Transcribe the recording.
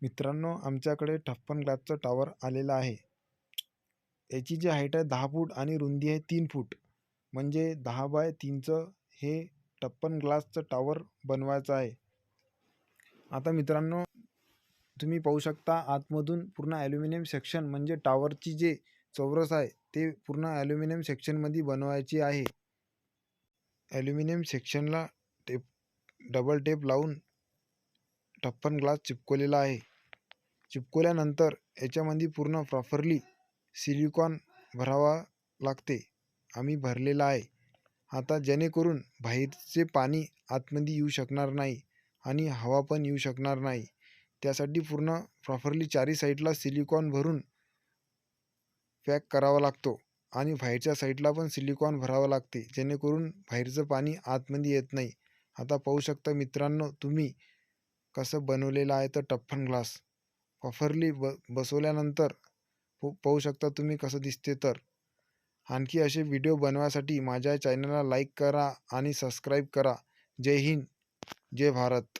मित्रांनो, आमच्याकडे टप्पन ग्लासचं टॉवर आलेलं आहे. याची जी हाईट आहे 10 फूट आणि रुंदी आहे 3 फूट. म्हणजे 10 बाय 3चं हे टप्पन ग्लासचं टॉवर बनवायचं आहे. आता मित्रांनो, तुम्ही पाहू शकता आतमधून पूर्ण ॲल्युमिनियम सेक्शन म्हणजे टॉवरची जे चौरस आहे ते पूर्ण ॲल्युमिनियम सेक्शनमध्ये बनवायची आहे. ॲल्युमिनियम सेक्शनला डबल टेप लावून टप्पन ग्लास चिपकवलेला आहे. चिपकवल्यानंतर याच्यामध्ये पूर्ण प्रॉपरली सिलिकॉन भरावा लागते. आम्ही भरलेला आहे. आता जेणेकरून बाहेरचे पाणी आतमध्ये येऊ शकणार नाही आणि हवा पण येऊ शकणार नाही. त्यासाठी पूर्ण प्रॉपरली चारी साईडला सिलिकॉन भरून पॅक करावा लागतो आणि बाहेरच्या साईडला पण सिलिकॉन भरावं लागते, जेणेकरून बाहेरचं पाणी आतमध्ये येत नाही. आता पाहू शकता मित्रांनो तुम्ही कसं बनवलेलं आहे तर टप्पन ग्लास प्रॉपरली बसवल्यानंतर पाहू शकता तुम्ही कसं दिसते. तर आणखी असे व्हिडिओ बनवायसाठी माझ्या चॅनलला लाईक करा आणि सबस्क्राईब करा. जय हिंद, जय भारत.